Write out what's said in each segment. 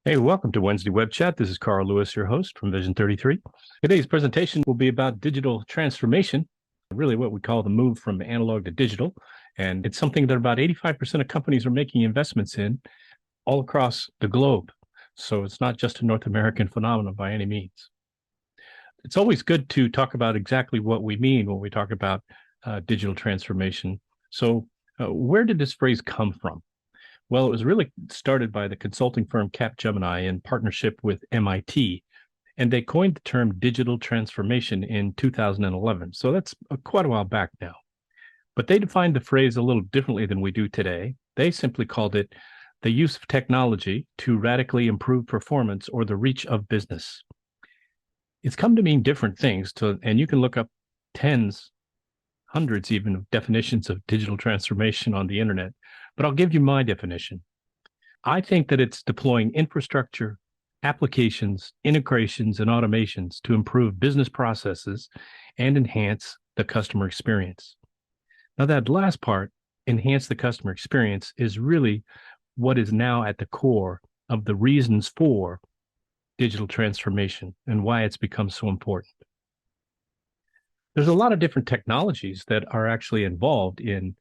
Hey, welcome to Wednesday Web Chat. This is Carl Lewis, your host from Vision 33. Today's presentation will be about digital transformation, really what we call the move from analog to digital. And it's something that about 85% of companies are making investments in all across the globe. So it's not just a North American phenomenon by any means. It's always good to talk about exactly what we mean when we talk about digital transformation. So where did this phrase come from? Well, it was really started by the consulting firm Capgemini in partnership with MIT, and they coined the term digital transformation in 2011. So that's quite a while back now. But they defined the phrase a little differently than we do today. They simply called it the use of technology to radically improve performance or the reach of business. It's come to mean different things, and you can look up tens, hundreds even of definitions of digital transformation on the internet, but I'll give you my definition. I think that it's deploying infrastructure, applications, integrations, and automations to improve business processes and enhance the customer experience. Now, that last part, enhance the customer experience, is really what is now at the core of the reasons for digital transformation and why it's become so important. There's a lot of different technologies that are actually involved in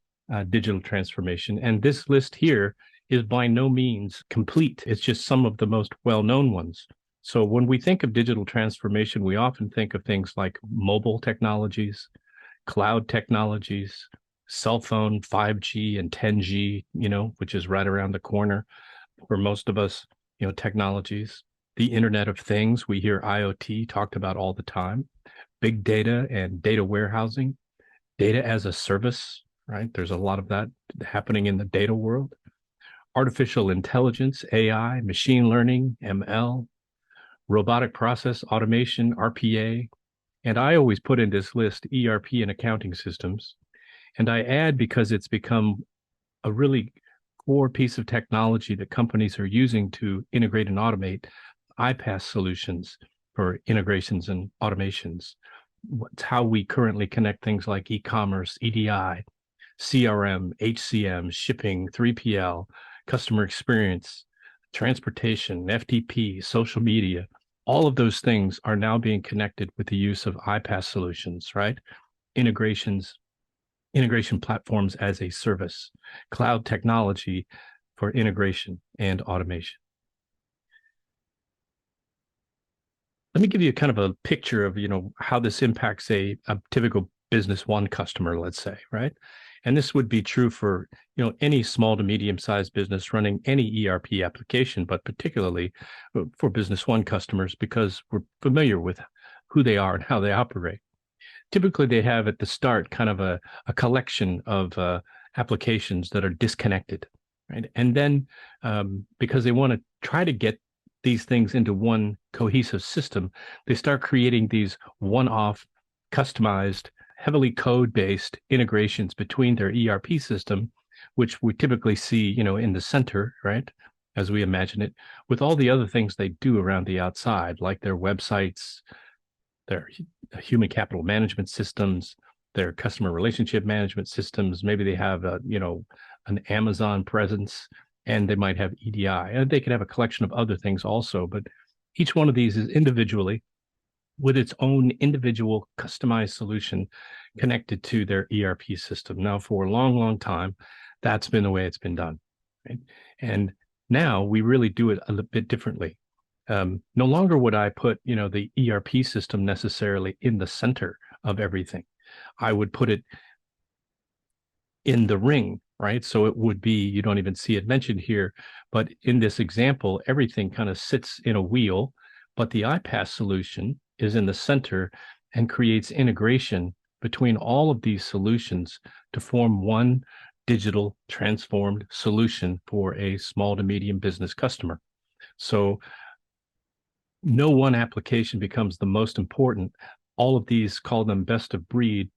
digital transformation. And this list here is by no means complete. It's just some of the most well-known ones. So when we think of digital transformation, we often think of things like mobile technologies, cloud technologies, cell phone, 5G and 10G, which is right around the corner for most of us, technologies. The Internet of Things, we hear IoT talked about all the time. Big data and data warehousing, data as a service, right? There's a lot of that happening in the data world. Artificial intelligence, AI, machine learning, ML, robotic process automation, RPA. And I always put in this list ERP and accounting systems. And I add because it's become a really core piece of technology that companies are using to integrate and automate iPaaS solutions for integrations and automations. What's how we currently connect things like e-commerce, EDI, CRM, HCM, shipping, 3PL, customer experience, transportation, FTP, social media. All of those things are now being connected with the use of iPaaS solutions, right? Integration platforms as a service, cloud technology for integration and automation. Let me give you kind of a picture of, how this impacts a typical Business One customer, let's say, right? And this would be true for, any small to medium-sized business running any ERP application, but particularly for Business One customers because we're familiar with who they are and how they operate. Typically, they have at the start kind of a collection of applications that are disconnected, right? And then because they want to try to get these things into one cohesive system, they start creating these one-off, customized, heavily code-based integrations between their ERP system, which we typically see, in the center, right, as we imagine it, with all the other things they do around the outside, like their websites, their human capital management systems, their customer relationship management systems. Maybe they have, an Amazon presence, and they might have EDI, and they could have a collection of other things also. But each one of these is individually with its own individual customized solution connected to their ERP system. Now, for a long, long time, that's been the way it's been done. Right? And now we really do it a little bit differently. No longer would I put, the ERP system necessarily in the center of everything. I would put it in the ring, right? So it would be, you don't even see it mentioned here, but in this example, everything kind of sits in a wheel, but the iPaaS solution is in the center and creates integration between all of these solutions to form one digital transformed solution for a small to medium business customer. So no one application becomes the most important. All of these, call them best of breed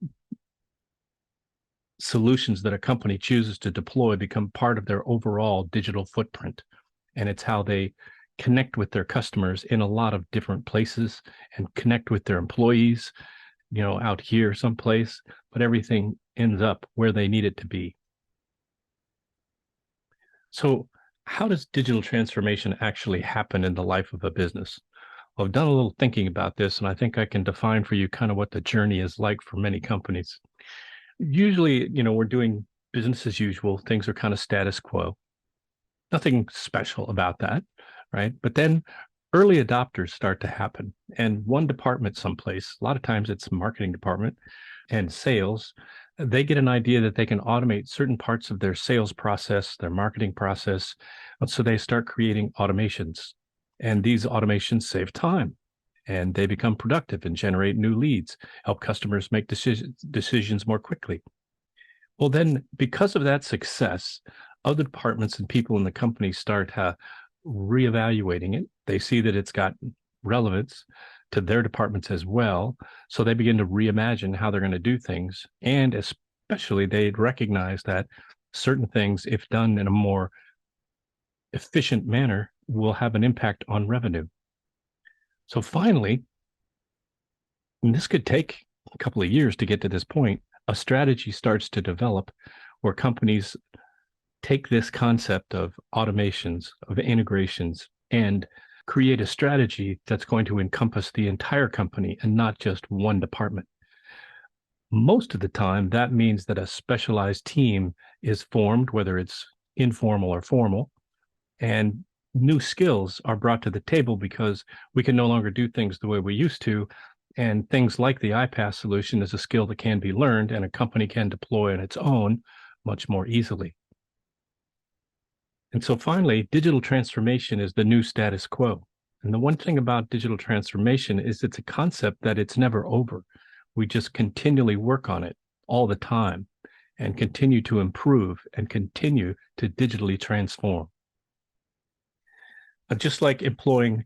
solutions that a company chooses to deploy, become part of their overall digital footprint. And it's how they connect with their customers in a lot of different places and connect with their employees, out here someplace, but everything ends up where they need it to be. So how does digital transformation actually happen in the life of a business? Well, I've done a little thinking about this, and I think I can define for you kind of what the journey is like for many companies. Usually, we're doing business as usual. Things are kind of status quo. Nothing special about that, right? But then early adopters start to happen. And one department someplace, a lot of times it's marketing department and sales, they get an idea that they can automate certain parts of their sales process, their marketing process. And so they start creating automations. And these automations save time and they become productive and generate new leads, help customers make decisions more quickly. Well, then, because of that success, other departments and people in the company start reevaluating it. They see that it's got relevance to their departments as well. So they begin to reimagine how they're going to do things. And especially, they recognize that certain things, if done in a more efficient manner, will have an impact on revenue. So finally, and this could take a couple of years to get to this point, a strategy starts to develop where companies take this concept of automations, of integrations, and create a strategy that's going to encompass the entire company and not just one department. Most of the time, that means that a specialized team is formed, whether it's informal or formal, and new skills are brought to the table because we can no longer do things the way we used to. And things like the iPass solution is a skill that can be learned and a company can deploy on its own much more easily. And so finally, digital transformation is the new status quo. And the one thing about digital transformation is it's a concept that it's never over. We just continually work on it all the time and continue to improve and continue to digitally transform. Just like employing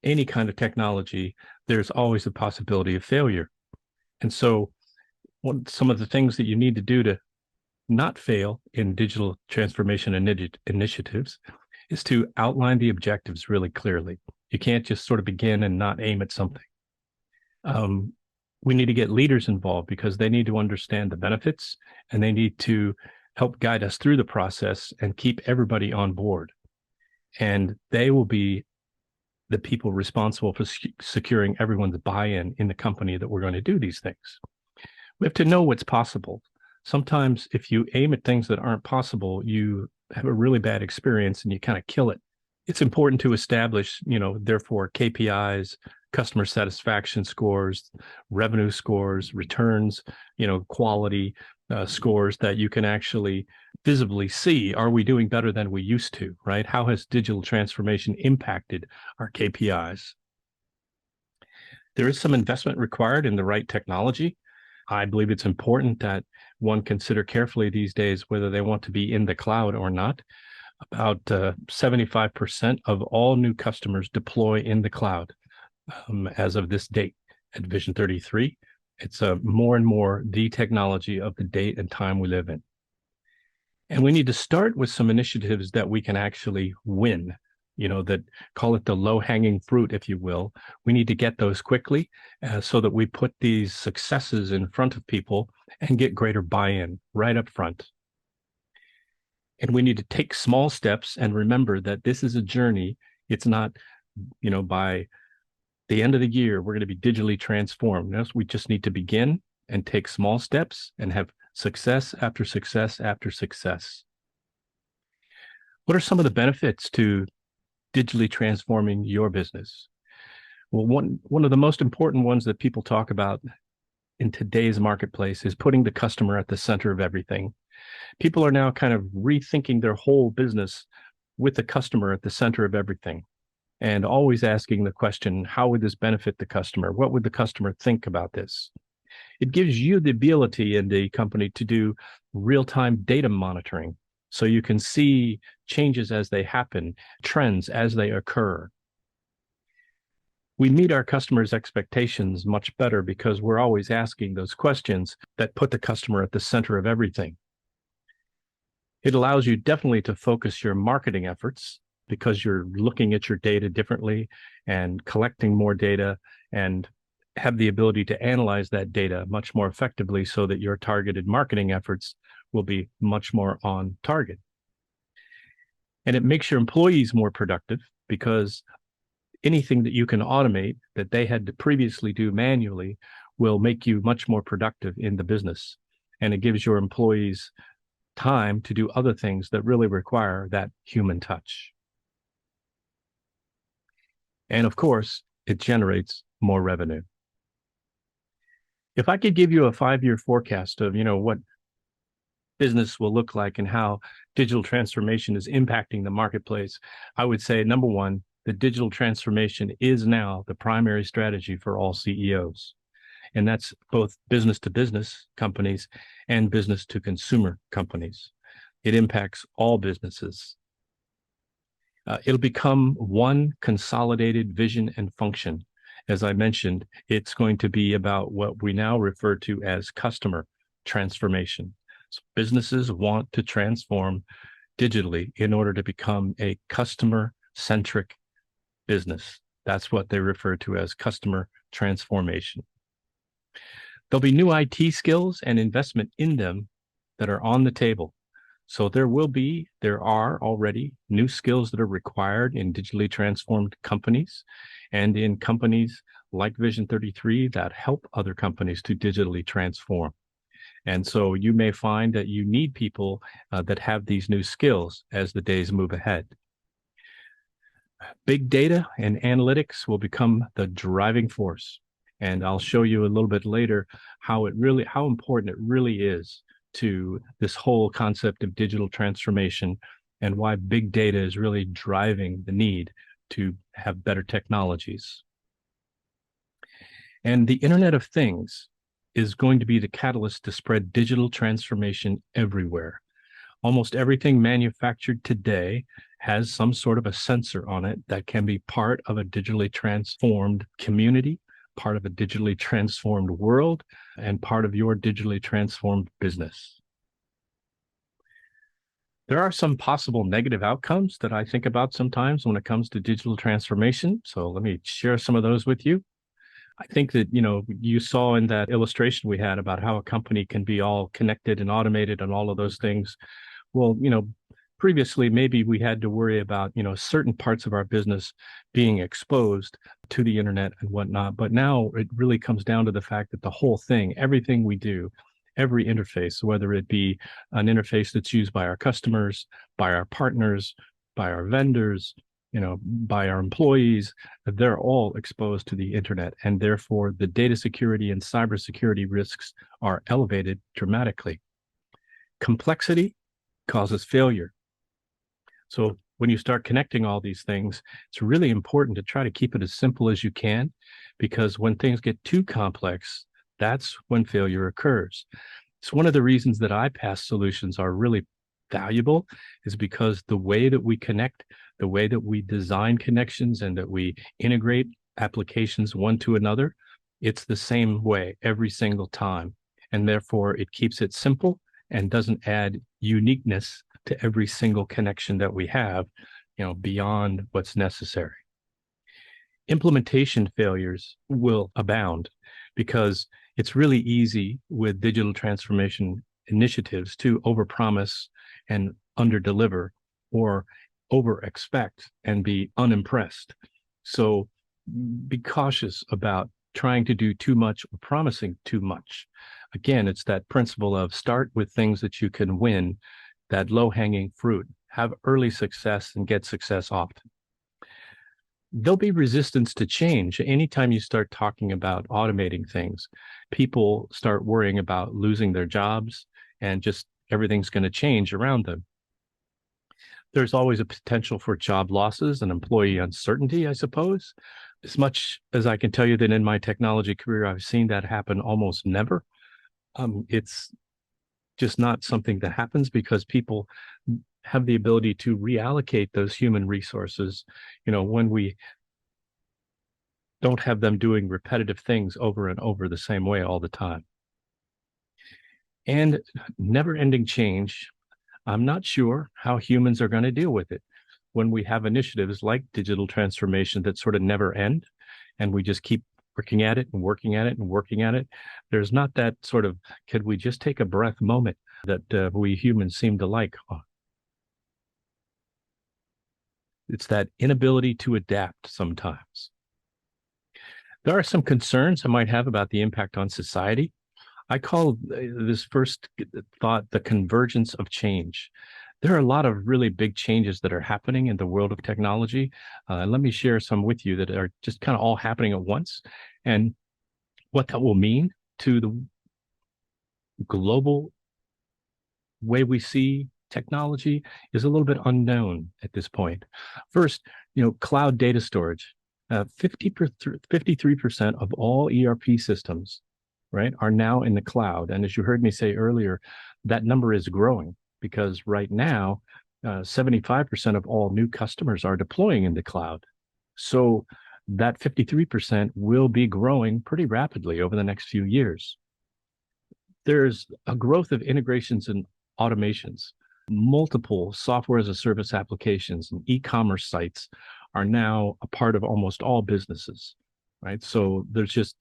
any kind of technology, there's always a possibility of failure. And so some of the things that you need to do to not fail in digital transformation initiatives is to outline the objectives really clearly. You can't just sort of begin and not aim at something. We need to get leaders involved because they need to understand the benefits and they need to help guide us through the process and keep everybody on board. And they will be the people responsible for securing everyone's buy-in in the company that we're going to do these things. We have to know what's possible. Sometimes if you aim at things that aren't possible, you have a really bad experience and you kind of kill it. It's important to establish, therefore KPIs, customer satisfaction scores, revenue scores, returns, quality scores that you can actually visibly see. Are we doing better than we used to, right? How has digital transformation impacted our KPIs? There is some investment required in the right technology. I believe it's important that one consider carefully these days whether they want to be in the cloud or not. About 75% of all new customers deploy in the cloud as of this date at Vision 33. It's more and more the technology of the date and time we live in. And we need to start with some initiatives that we can actually win, that call it the low-hanging fruit, if you will. We need to get those quickly so that we put these successes in front of people and get greater buy-in right up front. And we need to take small steps and remember that this is a journey. It's not, by the end of the year, we're going to be digitally transformed. We just need to begin and take small steps and have success after success after success. What are some of the benefits to digitally transforming your business? Well, one of the most important ones that people talk about in today's marketplace is putting the customer at the center of everything. People are now kind of rethinking their whole business with the customer at the center of everything and always asking the question, how would this benefit the customer? What would the customer think about this? It gives you the ability in the company to do real-time data monitoring so you can see changes as they happen, trends as they occur. We meet our customers' expectations much better because we're always asking those questions that put the customer at the center of everything. It allows you definitely to focus your marketing efforts because you're looking at your data differently and collecting more data and have the ability to analyze that data much more effectively so that your targeted marketing efforts will be much more on target. And it makes your employees more productive because anything that you can automate that they had to previously do manually will make you much more productive in the business. And it gives your employees time to do other things that really require that human touch. And of course, it generates more revenue. If I could give you a 5-year forecast of, what business will look like and how digital transformation is impacting the marketplace, I would say, number one, the digital transformation is now the primary strategy for all CEOs. And that's both business to business companies and business to consumer companies. It impacts all businesses. It'll become one consolidated vision and function. As I mentioned, it's going to be about what we now refer to as customer transformation. So businesses want to transform digitally in order to become a customer-centric business. That's what they refer to as customer transformation. There'll be new IT skills and investment in them that are on the table. So there are already new skills that are required in digitally transformed companies and in companies like Vision 33 that help other companies to digitally transform. And so you may find that you need people that have these new skills as the days move ahead. Big data and analytics will become the driving force. And I'll show you a little bit later how important it really is to this whole concept of digital transformation and why big data is really driving the need to have better technologies. And the Internet of Things is going to be the catalyst to spread digital transformation everywhere. Almost everything manufactured today has some sort of a sensor on it that can be part of a digitally transformed community, part of a digitally transformed world, and part of your digitally transformed business. There are some possible negative outcomes that I think about sometimes when it comes to digital transformation. So let me share some of those with you. I think that, you saw in that illustration we had about how a company can be all connected and automated and all of those things. Well, previously, maybe we had to worry about, certain parts of our business being exposed to the internet and whatnot. But now it really comes down to the fact that the whole thing, everything we do, every interface, whether it be an interface that's used by our customers, by our partners, by our vendors, by our employees, they're all exposed to the internet. And therefore, the data security and cybersecurity risks are elevated dramatically. Complexity causes failure. So when you start connecting all these things, it's really important to try to keep it as simple as you can, because when things get too complex, that's when failure occurs. It's one of the reasons that iPaaS solutions are really valuable, is because the way that we connect, the way that we design connections and that we integrate applications one to another, it's the same way every single time. And therefore, it keeps it simple and doesn't add uniqueness to every single connection that we have, beyond what's necessary. Implementation failures will abound because it's really easy with digital transformation initiatives to overpromise and underdeliver, or over-expect and be unimpressed. So be cautious about trying to do too much or promising too much. Again, it's that principle of start with things that you can win, that low-hanging fruit. Have early success and get success often. There'll be resistance to change. Anytime you start talking about automating things, people start worrying about losing their jobs and just everything's going to change around them. There's always a potential for job losses and employee uncertainty, I suppose. As much as I can tell you that in my technology career, I've seen that happen almost never. It's just not something that happens because people have the ability to reallocate those human resources, when we don't have them doing repetitive things over and over the same way all the time. And never-ending change, I'm not sure how humans are going to deal with it when we have initiatives like digital transformation that sort of never end, and we just keep working at it and working at it and working at it. There's not that sort of, could we just take a breath moment that we humans seem to like. It's that inability to adapt sometimes. There are some concerns I might have about the impact on society. I call this first thought the convergence of change. There are a lot of really big changes that are happening in the world of technology. Let me share some with you that are just kind of all happening at once, and what that will mean to the global way we see technology is a little bit unknown at this point. First, cloud data storage. 53% of all ERP systems, right, are now in the cloud. And as you heard me say earlier, that number is growing because right now, 75% of all new customers are deploying in the cloud. So that 53% will be growing pretty rapidly over the next few years. There's a growth of integrations and automations. Multiple software as a service applications and e-commerce sites are now a part of almost all businesses, right? So there's just,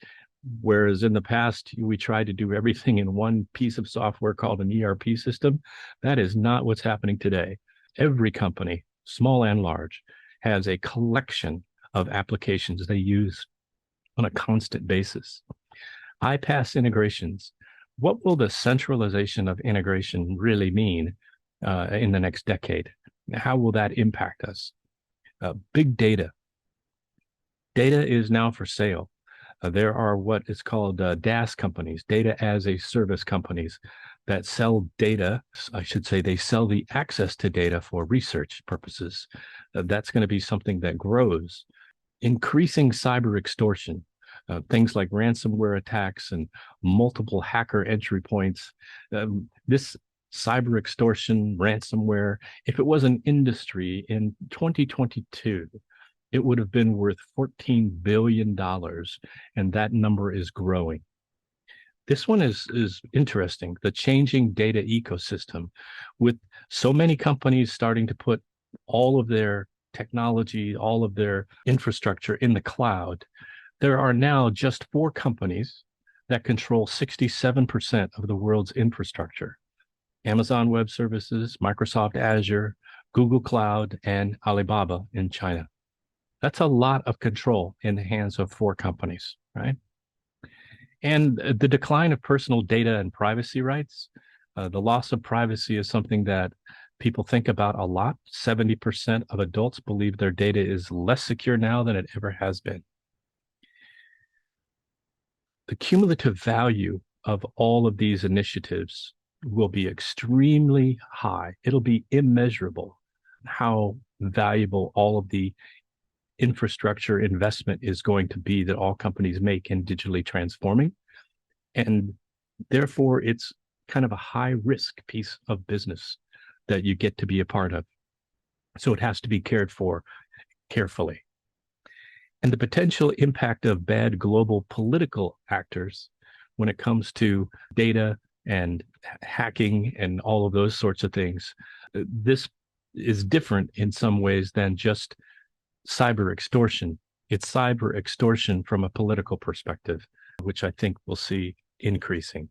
whereas in the past we tried to do everything in one piece of software called an ERP system, that is not what's happening today. Every company, small and large, has a collection of applications they use on a constant basis. iPaaS integrations. What will the centralization of integration really mean in the next decade? How will that impact us? Big data. Data is now for sale. There are what is called DaaS companies, data as a service companies, that sell data. I should say they sell the access to data for research purposes. That's going to be something that grows. Increasing cyber extortion. Things like ransomware attacks and multiple hacker entry points. This cyber extortion, ransomware, if it was an industry in 2022, it would have been worth $14 billion, and that number is growing. This one is interesting, the changing data ecosystem, with so many companies starting to put all of their technology, all of their infrastructure in the cloud. There are now just 4 companies that control 67% of the world's infrastructure: Amazon Web Services, Microsoft Azure, Google Cloud, and Alibaba in China. That's a lot of control in the hands of 4 companies, right? And the decline of personal data and privacy rights, the loss of privacy is something that people think about a lot. 70% of adults believe their data is less secure now than it ever has been. The cumulative value of all of these initiatives will be extremely high. It'll be immeasurable how valuable all of the infrastructure investment is going to be that all companies make in digitally transforming. And therefore, it's kind of a high risk piece of business that you get to be a part of. So it has to be cared for carefully. And the potential impact of bad global political actors when it comes to data and hacking and all of those sorts of things. This is different in some ways than just cyber extortion. It's cyber extortion from a political perspective, which I think we'll see increasing.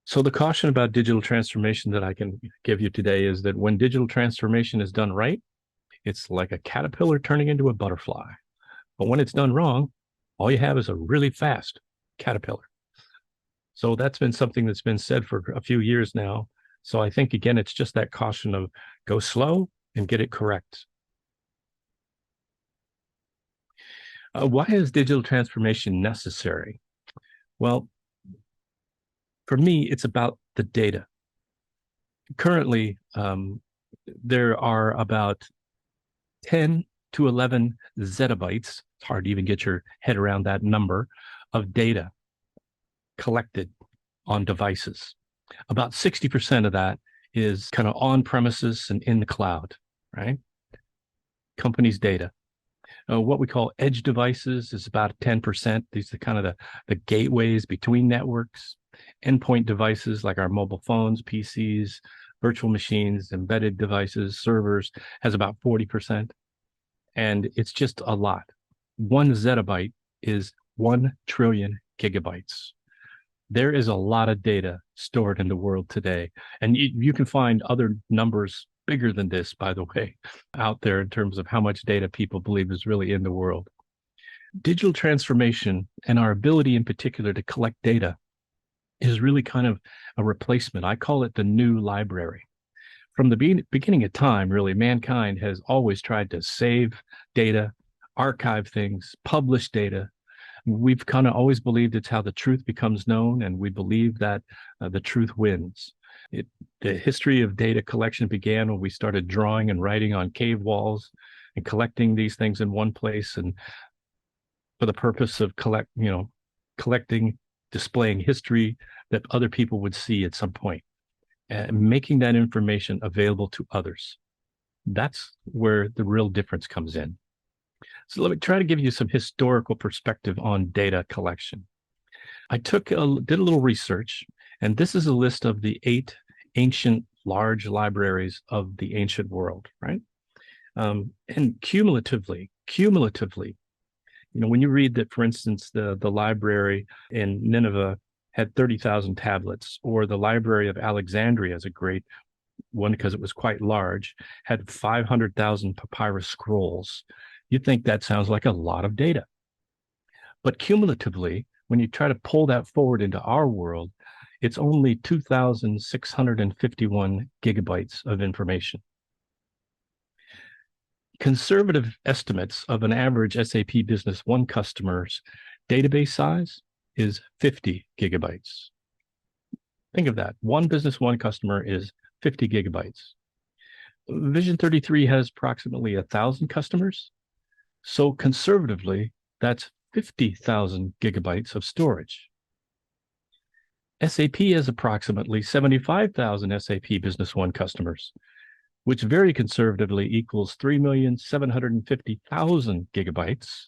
So the caution about digital transformation that I can give you today is that when digital transformation is done right, it's like a caterpillar turning into a butterfly. But when it's done wrong, all you have is a really fast caterpillar. So that's been something that's been said for a few years now. So I think, again, it's just that caution of go slow and get it correct. Why is digital transformation necessary? Well, for me, it's about the data. Currently, there are about 10 to 11 zettabytes, it's hard to even get your head around that number, of data collected on devices. About 60% of that is kind of on premises and in the cloud, right? Companies' data. What we call edge devices is about 10%. These are kind of the gateways between networks. Endpoint devices like our mobile phones, PCs, virtual machines, embedded devices, servers has about 40%. And it's just a lot. 1 zettabyte is 1 trillion gigabytes. There is a lot of data stored in the world today. And you can find other numbers bigger than this, by the way, out there in terms of how much data people believe is really in the world. Digital transformation and our ability in particular to collect data is really kind of a replacement. I call it the new library. From the beginning of time, really, mankind has always tried to save data, archive things, publish data. We've kind of always believed it's how the truth becomes known, and we believe that the truth wins. The history of data collection began when we started drawing and writing on cave walls and collecting these things in one place, and for the purpose of collecting, displaying history that other people would see at some point, and making that information available to others. That's where the real difference comes in. So let me try to give you some historical perspective on data collection. I did a little research, and this is a list of the 8 ancient large libraries of the ancient world, right? And cumulatively, when you read that, for instance, the library in Nineveh had 30,000 tablets, or the Library of Alexandria is a great one because it was quite large, had 500,000 papyrus scrolls. You think that sounds like a lot of data. But cumulatively, when you try to pull that forward into our world, it's only 2,651 gigabytes of information. Conservative estimates of an average SAP Business One customer's database size is 50 gigabytes. Think of that. One Business One customer is 50 gigabytes. Vision 33 has approximately 1,000 customers. So conservatively, that's 50,000 gigabytes of storage. SAP has approximately 75,000 SAP Business One customers, which very conservatively equals 3,750,000 gigabytes.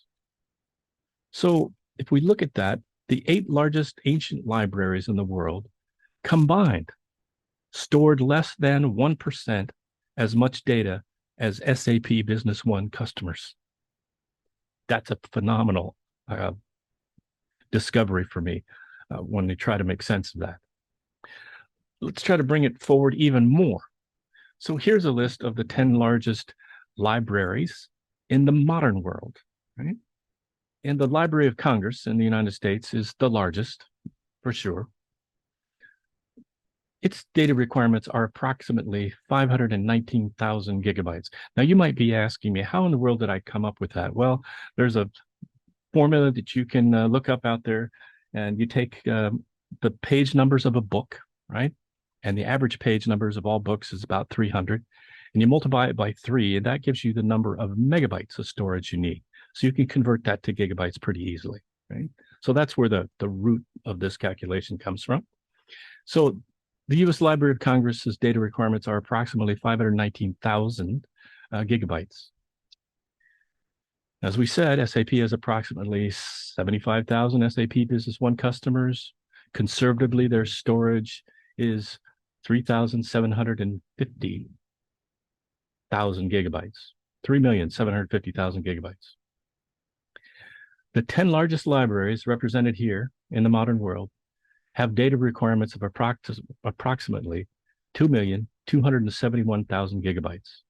So if we look at that, the 8 largest ancient libraries in the world combined stored less than 1% as much data as SAP Business One customers. That's a phenomenal discovery for me when they try to make sense of that. Let's try to bring it forward even more. So here's a list of the 10 largest libraries in the modern world, right? And the Library of Congress in the United States is the largest, for sure. Its data requirements are approximately 519,000 gigabytes. Now, you might be asking me, how in the world did I come up with that? Well, there's a formula that you can look up out there, and you take the page numbers of a book, right? And the average page numbers of all books is about 300. And you multiply it by 3, and that gives you the number of megabytes of storage you need. So you can convert that to gigabytes pretty easily, right? So that's where the root of this calculation comes from. So the U.S. Library of Congress's data requirements are approximately 519,000 gigabytes. As we said, SAP has approximately 75,000 SAP Business One customers. Conservatively, their storage is 3,750,000 gigabytes, 3,750,000 gigabytes. The 10 largest libraries represented here in the modern world have data requirements of approximately 2,271,000 gigabytes,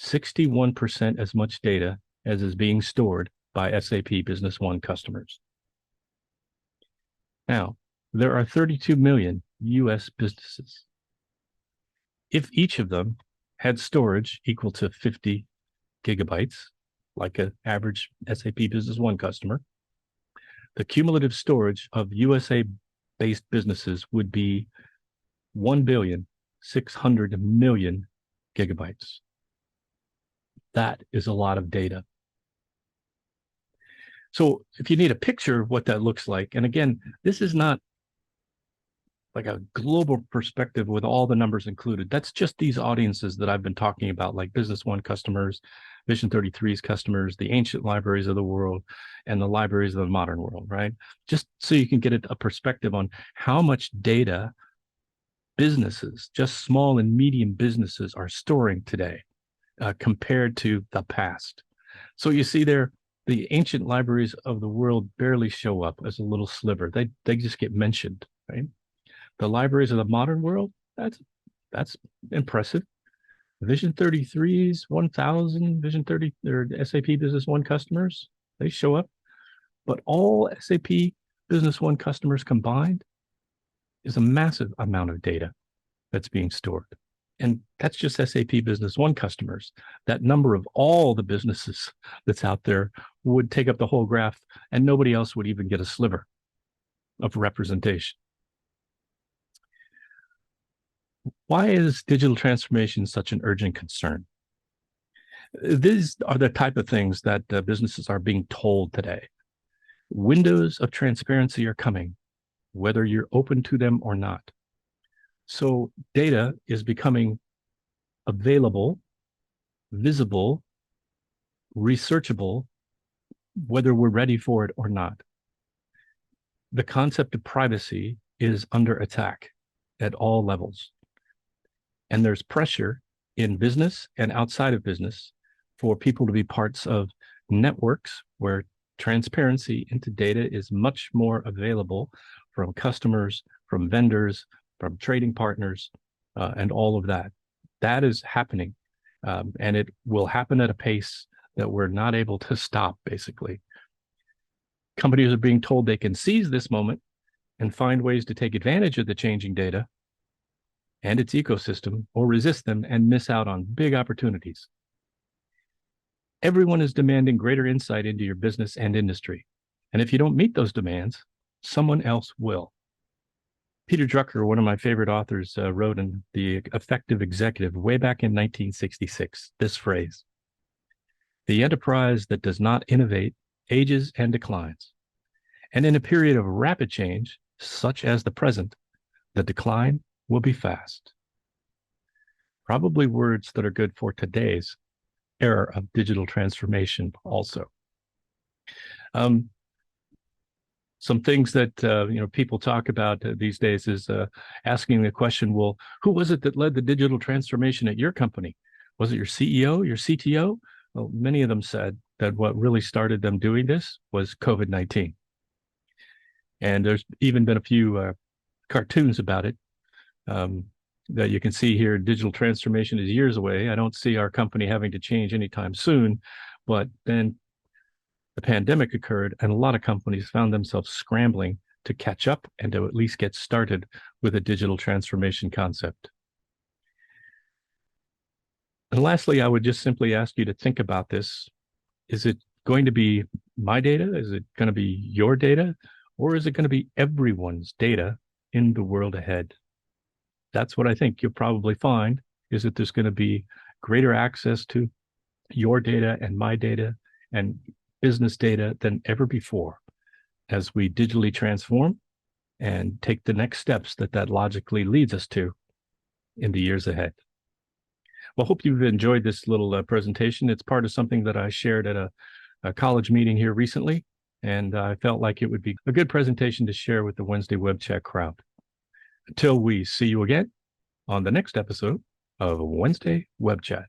61% as much data as is being stored by SAP Business One customers. Now, there are 32 million US businesses. If each of them had storage equal to 50 gigabytes, like an average SAP Business One customer, the cumulative storage of USA-based businesses would be 1,600,000,000 gigabytes. That is a lot of data. So if you need a picture of what that looks like, and again, this is not like a global perspective with all the numbers included. That's just these audiences that I've been talking about, like Business One customers, Vision 33's customers, the ancient libraries of the world, and the libraries of the modern world, right? Just so you can get a perspective on how much data businesses, just small and medium businesses, are storing today compared to the past. So you see there, the ancient libraries of the world barely show up as a little sliver. They just get mentioned, right? The libraries of the modern world, that's impressive. Vision 33's 1,000 Vision 30 or SAP Business One customers, they show up. But all SAP Business One customers combined is a massive amount of data that's being stored. And that's just SAP Business One customers. That number of all the businesses that's out there would take up the whole graph, and nobody else would even get a sliver of representation. Why is digital transformation such an urgent concern? These are the type of things that businesses are being told today. Windows of transparency are coming, whether you're open to them or not. So data is becoming available, visible, researchable, whether we're ready for it or not. The concept of privacy is under attack at all levels. And there's pressure in business and outside of business for people to be parts of networks where transparency into data is much more available from customers, from vendors, from trading partners, and all of that. That is happening, and it will happen at a pace that we're not able to stop, basically. Companies are being told they can seize this moment and find ways to take advantage of the changing data and its ecosystem, or resist them and miss out on big opportunities. Everyone is demanding greater insight into your business and industry. And if you don't meet those demands, someone else will. Peter Drucker, one of my favorite authors, wrote in The Effective Executive way back in 1966, this phrase: "The enterprise that does not innovate ages and declines. And in a period of rapid change, such as the present, the decline will be fast." Probably words that are good for today's era of digital transformation also. Some things that people talk about these days is asking the question, well, who was it that led the digital transformation at your company? Was it your CEO, your CTO? Well, many of them said that what really started them doing this was COVID-19. And there's even been a few cartoons about it that you can see here. Digital transformation is years away. I don't see our company having to change anytime soon, but then the pandemic occurred and a lot of companies found themselves scrambling to catch up and to at least get started with a digital transformation concept. And lastly, I would just simply ask you to think about this. Is it going to be my data? Is it going to be your data? Or is it going to be everyone's data in the world ahead? That's what I think you'll probably find, is that there's going to be greater access to your data and my data and business data than ever before as we digitally transform and take the next steps that logically leads us to in the years ahead. Well, I hope you've enjoyed this little presentation. It's part of something that I shared at a college meeting here recently, and I felt like it would be a good presentation to share with the Wednesday Web Chat crowd. Until we see you again on the next episode of Wednesday Web Chat.